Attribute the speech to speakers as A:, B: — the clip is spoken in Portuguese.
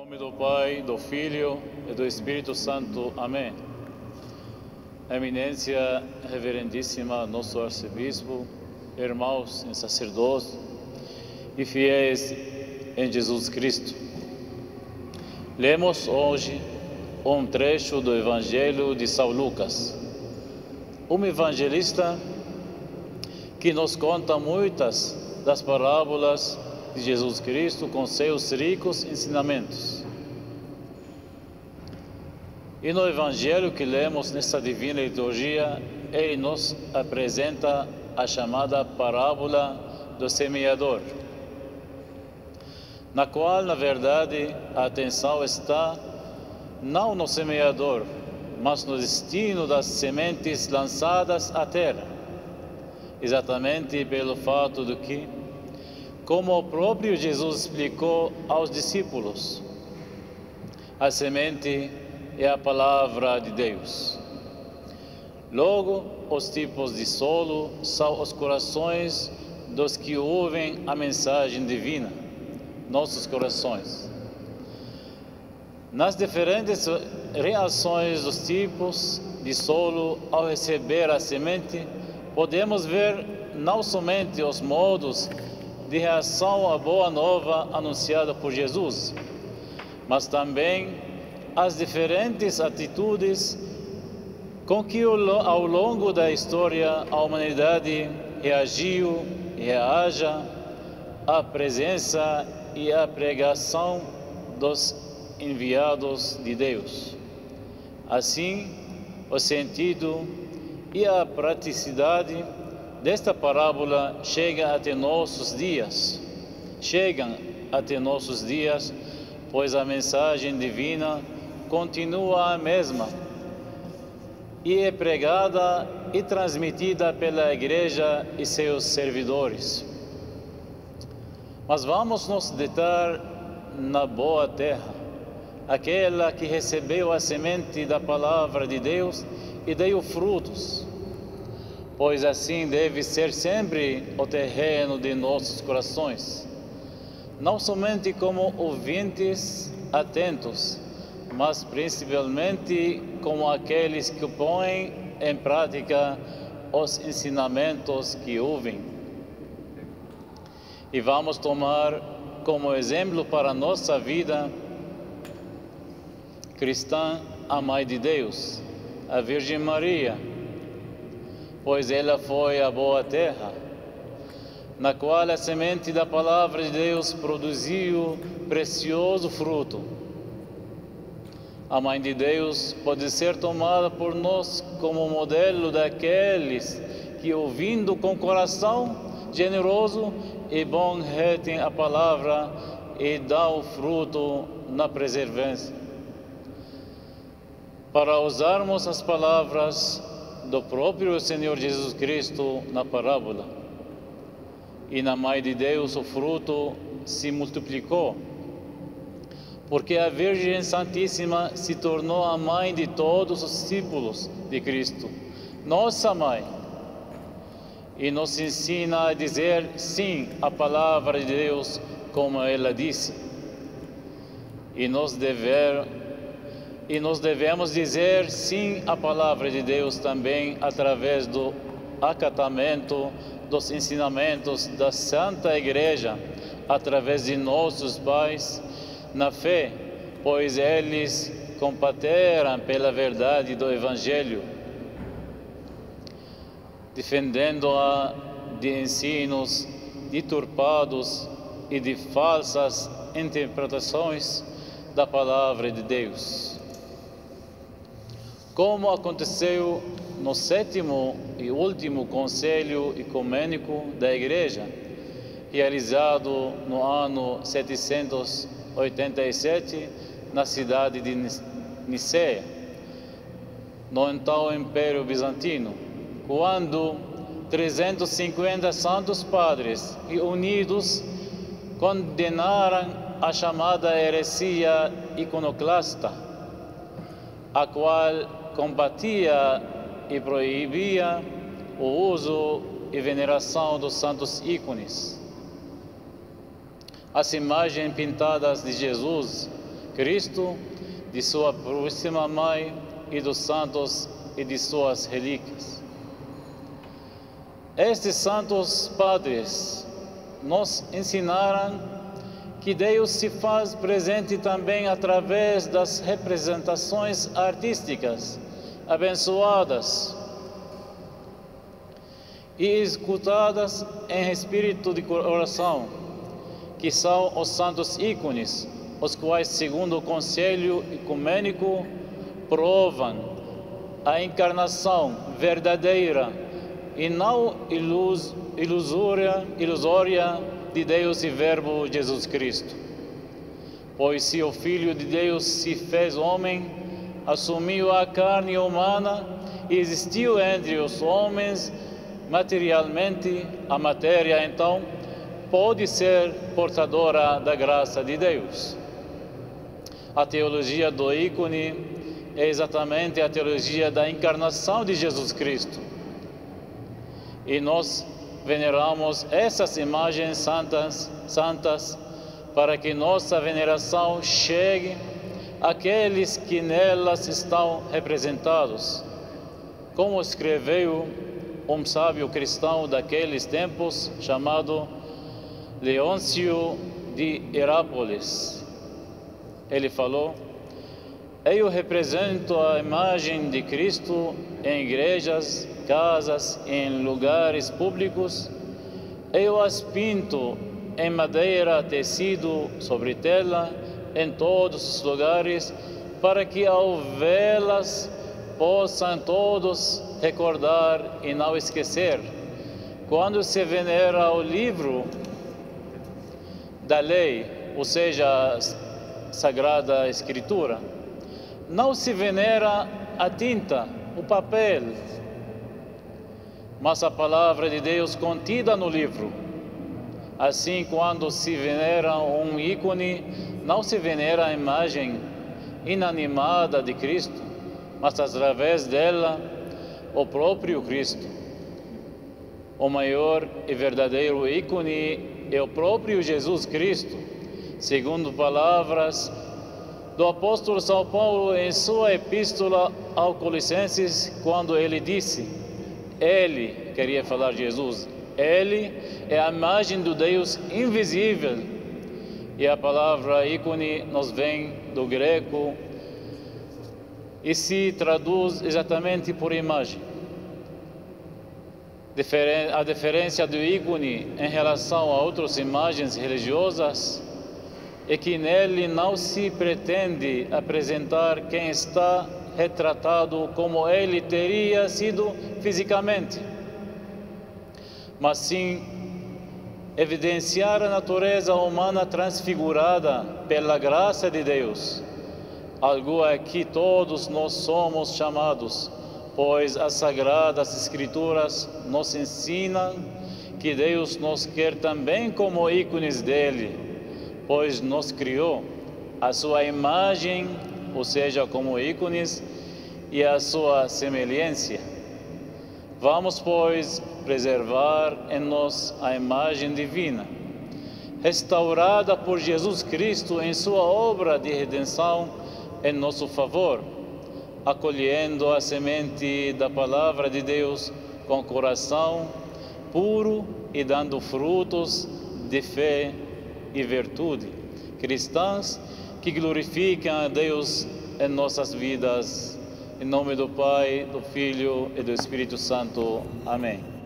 A: Em nome do Pai, do Filho e do Espírito Santo. Amém. Eminência reverendíssima, nosso arcebispo, irmãos em sacerdócio e fiéis em Jesus Cristo. Lemos hoje um trecho do Evangelho de São Lucas, um evangelista que nos conta muitas das parábolas de Jesus Cristo com seus ricos ensinamentos. E no Evangelho que lemos nesta divina liturgia, ele nos apresenta a chamada parábola do semeador, na qual, na verdade, a atenção está não no semeador, mas no destino das sementes lançadas à terra, exatamente pelo fato de que, como o próprio Jesus explicou aos discípulos, a semente é a palavra de Deus. Logo, os tipos de solo são os corações dos que ouvem a mensagem divina, nossos corações. Nas diferentes reações dos tipos de solo ao receber a semente, podemos ver não somente os modos de reação à boa nova anunciada por Jesus, mas também as diferentes atitudes com que ao longo da história a humanidade reagiu e reage à presença e à pregação dos enviados de Deus. Assim, o sentido e a praticidade desta parábola chegam até nossos dias, pois a mensagem divina continua a mesma e é pregada e transmitida pela Igreja e seus servidores. Mas vamos nos deter na boa terra, aquela que recebeu a semente da palavra de Deus e deu frutos, pois assim deve ser sempre o terreno de nossos corações, não somente como ouvintes atentos, mas principalmente como aqueles que põem em prática os ensinamentos que ouvem. E vamos tomar como exemplo para a nossa vida cristã a Mãe de Deus, a Virgem Maria, pois ela foi a boa terra, na qual a semente da palavra de Deus produziu precioso fruto. A Mãe de Deus pode ser tomada por nós como modelo daqueles que, ouvindo com coração generoso e bom, retem a palavra e dão fruto na perseverança. Para usarmos as palavras do próprio Senhor Jesus Cristo na parábola, e na Mãe de Deus o fruto se multiplicou, porque a Virgem Santíssima se tornou a mãe de todos os discípulos de Cristo, nossa mãe, e nos ensina a dizer sim à palavra de Deus, como ela disse, e nós devemos dizer sim à palavra de Deus também através do acatamento dos ensinamentos da Santa Igreja, através de nossos pais, na fé, pois eles combateram pela verdade do Evangelho, defendendo-a de ensinos deturpados e de falsas interpretações da palavra de Deus. Como aconteceu no 7º e último Conselho Ecumênico da Igreja, realizado no ano 787, na cidade de Nicéia, no então Império Bizantino, quando 350 santos padres unidos condenaram a chamada heresia iconoclasta, a qual combatia e proibia o uso e veneração dos santos ícones. As imagens pintadas de Jesus Cristo, de sua Puríssima Mãe e dos santos e de suas relíquias. Estes santos padres nos ensinaram que Deus se faz presente também através das representações artísticas abençoadas e executadas em espírito de oração, que são os santos ícones, os quais, segundo o Conselho Ecumênico, provam a encarnação verdadeira e não ilusória de Deus e Verbo Jesus Cristo. Pois se o Filho de Deus se fez homem, assumiu a carne humana e existiu entre os homens materialmente, a matéria então pode ser portadora da graça de Deus. A teologia do ícone é exatamente a teologia da encarnação de Jesus Cristo. E nós veneramos essas imagens santas para que nossa veneração chegue àqueles que nelas estão representados. Como escreveu um sábio cristão daqueles tempos, chamado Leôncio de Herápolis. Ele falou: eu represento a imagem de Cristo em igrejas, casas e em lugares públicos. Eu as pinto em madeira, tecido, sobre tela, em todos os lugares, para que ao vê-las possam todos recordar e não esquecer. Quando se venera o livro da lei, ou seja, a Sagrada Escritura, não se venera a tinta, o papel, mas a palavra de Deus contida no livro. Assim, quando se venera um ícone, não se venera a imagem inanimada de Cristo, mas através dela o próprio Cristo. O maior e verdadeiro ícone é o próprio Jesus Cristo, segundo palavras do apóstolo São Paulo em sua epístola aos Colossenses, quando ele disse, ele, queria falar Jesus, ele é a imagem do Deus invisível. E a palavra ícone nos vem do grego e se traduz exatamente por imagem. A diferença do ícone em relação a outras imagens religiosas é que nele não se pretende apresentar quem está retratado como ele teria sido fisicamente, mas sim evidenciar a natureza humana transfigurada pela graça de Deus, algo a que todos nós somos chamados, pois as Sagradas Escrituras nos ensinam que Deus nos quer também como ícones dele, pois nos criou a sua imagem, ou seja, como ícones, e a sua semelhança. Vamos, pois, preservar em nós a imagem divina, restaurada por Jesus Cristo em sua obra de redenção em nosso favor, acolhendo a semente da palavra de Deus com coração puro e dando frutos de fé e virtude cristãs que glorificam a Deus em nossas vidas. Em nome do Pai, do Filho e do Espírito Santo. Amém.